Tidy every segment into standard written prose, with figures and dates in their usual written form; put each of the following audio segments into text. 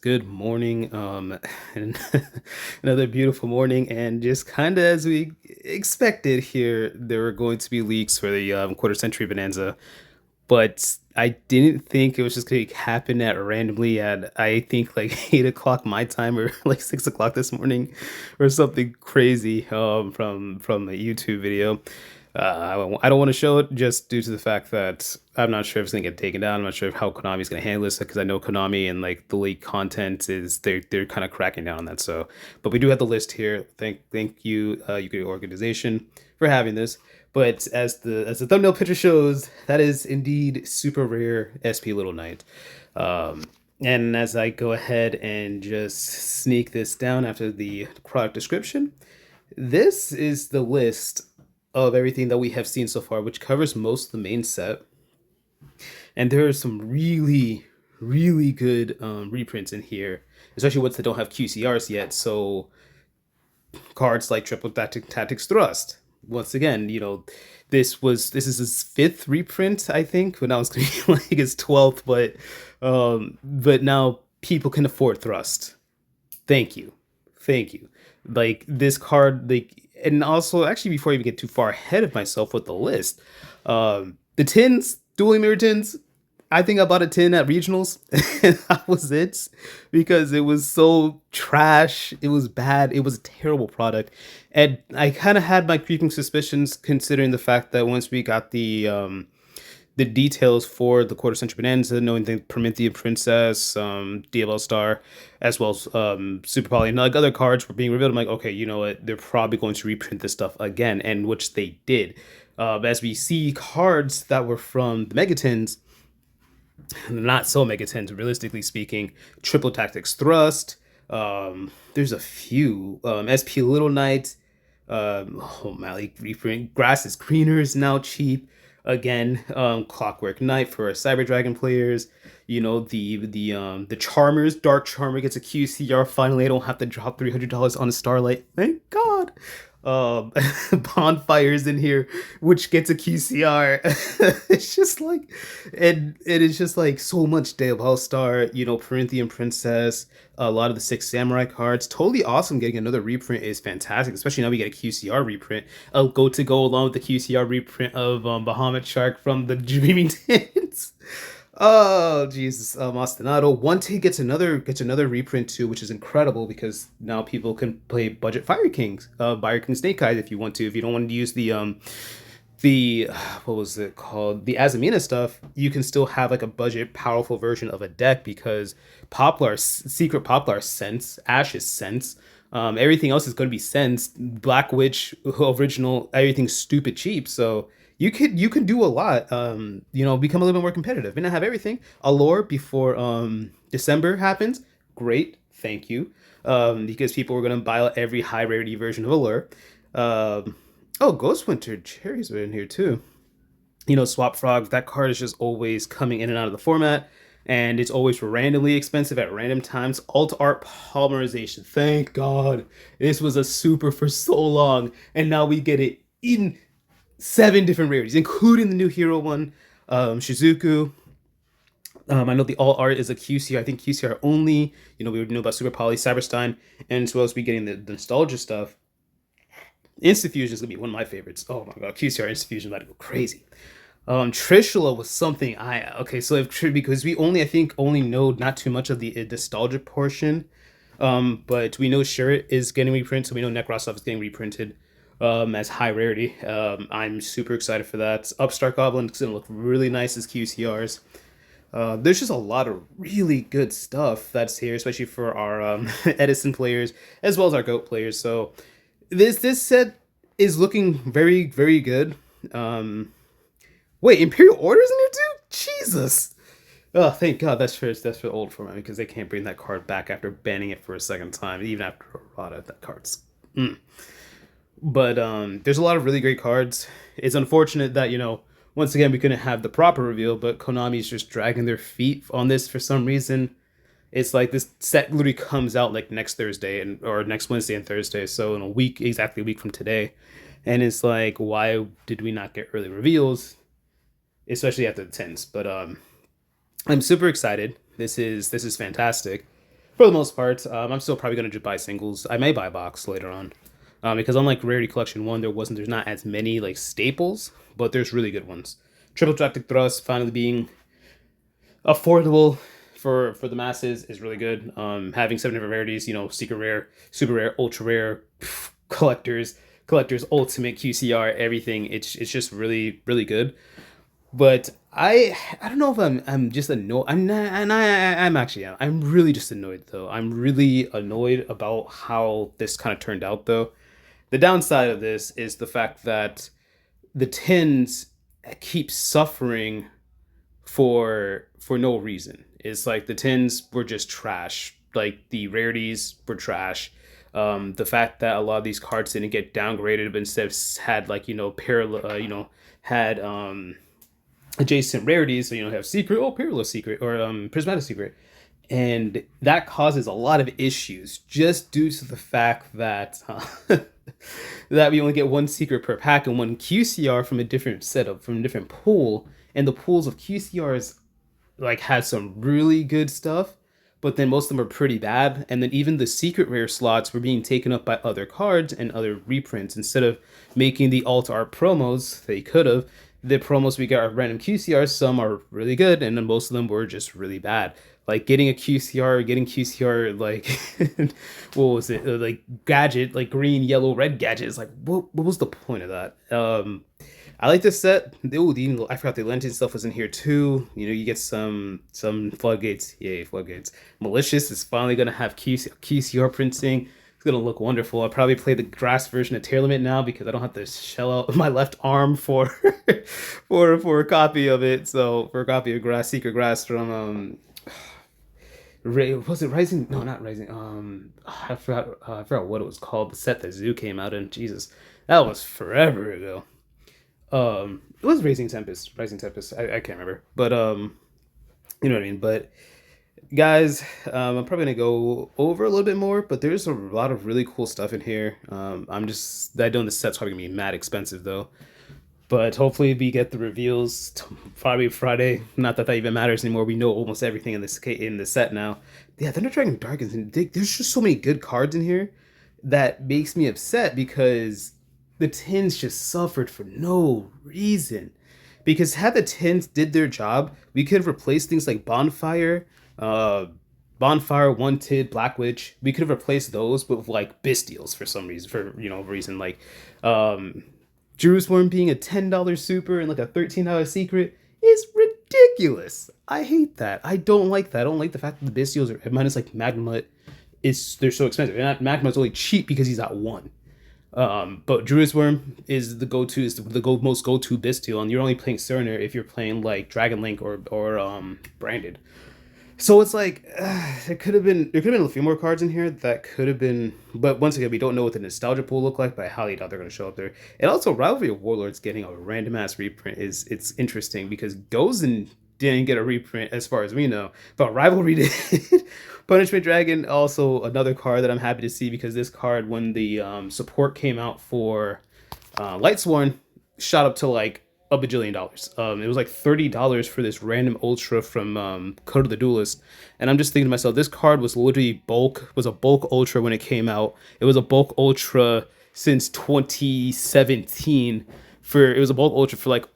Good morning. And another beautiful morning, and just kind of as we expected here, there were going to be leaks for the quarter century Bonanza, but I didn't think it was just going to happen at randomly at I think like 8 o'clock my time or like 6 o'clock this morning, or something crazy from a YouTube video. I don't want to show it just due to the fact that I'm not sure if it's gonna get taken down. I'm not sure how Konami's gonna handle this because I know Konami and like the leak content is they're kind of cracking down on that. So, but we do have the list here. Thank you, Yuki organization, for having this. But as the thumbnail picture shows, that is indeed super rare SP Little Knight. Um, and as I go ahead and just sneak this down after the product description, this is the list of everything that we have seen so far, which covers most of the main set. And there are some really good reprints in here, especially ones that don't have QCRs yet. So cards like Triple Tactics Thrust. Once again, this is his fifth reprint, I think, but now it's gonna be like his 12th. But now people can afford Thrust. Thank you, thank you. Like this card, like, and also actually before I even get too far ahead of myself with the list, the tins, dueling mirror tins. I think I bought a tin at regionals, and that was it, because it was so trash. It was bad. It was a terrible product, and I kind of had my creeping suspicions considering the fact that once we got the details for the quarter century bonanza, knowing the Promethean Princess, DLL Star, as well as Super Poly and like other cards were being revealed. I'm like, okay, you know what? They're probably going to reprint this stuff again, and which they did. As we see cards that were from the Megatins, not so Megatins, realistically speaking, Triple Tactics Thrust. There's a few. SP Little Knight. Oh my, like reprint. Grass is Greener is now cheap again. Clockwork Knight for Cyber Dragon players. The Charmers. Dark Charmer gets a QCR. Finally, I don't have to drop $300 on a Starlight. Thank God. um Bonfires in here, which gets a QCR. It's just like, and it is just like so much Day of All Star, Corinthian Princess, a lot of the Six Samurai cards. Totally awesome. Getting another reprint is fantastic, especially now we get a QCR reprint. I'll go along with the QCR reprint of Bahamut Shark from the Dreaming Tins. Oh Jesus, Ostinato. One T gets another reprint too, which is incredible because now people can play budget Fire King Snake Eyes if you want to. If you don't want to use the what was it called, the Azamina stuff, you can still have like a budget powerful version of a deck because Secret Poplar Sense, Ash's Sense. Everything else is going to be Sense, Black Witch original, everything's stupid cheap. So you could do a lot. Become a little bit more competitive. May not have everything. Allure before December happens. Great, thank you. Because people were gonna buy every high rarity version of Allure. Oh, Ghost Winter Cherries are in here too. Swap Frog. That card is just always coming in and out of the format, and it's always randomly expensive at random times. Alt Art Polymerization. Thank God, this was a super for so long, and now we get it in 7 different rarities, including the new hero one, Shizuku. I know the all art is a QCR. I think QCR only. We would know about Super Poly, Cyberstein, and as well as we getting the nostalgia stuff. Instant Fusion is gonna be one of my favorites. Oh my God, QCR Instant Fusion about to go crazy. Trishula was something I okay. So if because we I think only know not too much of the nostalgia portion, but we know Shirt is getting reprinted, so we know Necrosov is getting reprinted as high rarity. I'm super excited for that. Upstart Goblin is gonna look really nice as QCRs. There's just a lot of really good stuff that's here, especially for our Edison players as well as our Goat players. So this set is looking very good. Wait, Imperial Order's in here too? Jesus. Oh, thank God. That's for the old format because they can't bring that card back after banning it for a second time, even after Errata. That card's. But there's a lot of really great cards. It's unfortunate that once again we couldn't have the proper reveal, but Konami's just dragging their feet on this for some reason. It's like this set literally comes out like next Thursday or next Wednesday and Thursday, so in exactly a week from today. And it's like, why did we not get early reveals, especially after the tens? But I'm super excited. This is fantastic. For the most part, I'm still probably gonna just buy singles. I may buy a box later on, because unlike Rarity Collection One, there's not as many like staples, but there's really good ones. Triple Tractic Thrust finally being affordable for the masses is really good. Having seven different rarities, secret rare, super rare, ultra rare, collectors, ultimate QCR, everything. It's just really really good. But I don't know if I'm just annoyed. I'm not, and I'm actually I'm really just annoyed though. I'm really annoyed about how this kind of turned out though. The downside of this is the fact that the tins keep suffering for no reason. It's like the tins were just trash. Like the rarities were trash. The fact that a lot of these cards didn't get downgraded, but instead had like parallel, had adjacent rarities. So have secret, parallel secret, or prismatic secret, and that causes a lot of issues just due to the fact that that we only get one secret per pack and one QCR from a different setup, from a different pool, and the pools of QCRs like had some really good stuff, but then most of them are pretty bad. And then even the secret rare slots were being taken up by other cards and other reprints instead of making the alt art promos. They could have. The promos we got are random QCRs. Some are really good, and then most of them were just really bad. Like getting QCR, like what was it? Like gadget, like green, yellow, red gadget. It's like what was the point of that? I like this set. I forgot the lantern stuff was in here too. You get some floodgates. Yay, floodgates. Malicious is finally gonna have QCR printing. It's gonna look wonderful. I'll probably play the grass version of Tear Limit now because I don't have to shell out my left arm for for a copy of it. So for a copy of Grass Secret Grass from was it Rising? No, not Rising. I forgot what it was called. The set that Zoo came out in. Jesus, that was forever ago. It was Rising Tempest. Rising Tempest. I can't remember, but you know what I mean. But guys, I'm probably gonna go over a little bit more, but there's a lot of really cool stuff in here. I know the set's probably gonna be mad expensive though, but hopefully we get the reveals probably Friday. Not that that even matters anymore. We know almost everything in the set now. Yeah, Thunder Dragon Dark is there's just so many good cards in here that makes me upset because the tins just suffered for no reason. Because had the tins did their job, we could have replaced things like uh, Bonfire, Wanted, Black Witch. We could have replaced those with like Bestials for some reason, like um, Jerusalem being a $10 super and like a $13 secret is ridiculous. I hate that. I don't like that. I don't like the fact that the Bestials are minus like Magma is they're so expensive. And Magma's only cheap because he's at one. But Druid's Worm is the most go-to Bestial, and you're only playing Cerner if you're playing like Dragon Link or Branded. So it's like there could have been a few more cards in here that could have been, but once again we don't know what the nostalgia pool look like. But I highly doubt they're going to show up there. And also Rivalry of Warlords getting a random ass reprint it's interesting because Gozen didn't get a reprint as far as we know, but Rivalry did. Punishment Dragon also another card that I'm happy to see because this card when the support came out for Lightsworn shot up to like a bajillion dollars. It was like $30 for this random ultra from Code of the Duelist, and I'm just thinking to myself, this card was literally was a bulk ultra when it came out. It was a bulk ultra since 2017. It was a bulk ultra for like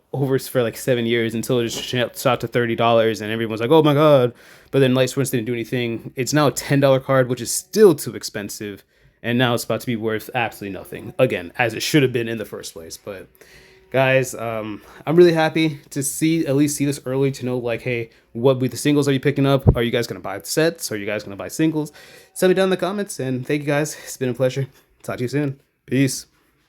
7 years until it just shot to $30, and everyone's like, oh my god. But then Lightsworns didn't do anything. It's now a $10 card, which is still too expensive, and now it's about to be worth absolutely nothing again, as it should have been in the first place. But guys, I'm really happy to at least see this early to know like, hey, what with the singles are you picking up? Are you guys gonna buy sets? Are you guys gonna buy singles? Send me down in the comments, and thank you guys. It's been a pleasure. Talk to you soon. Peace.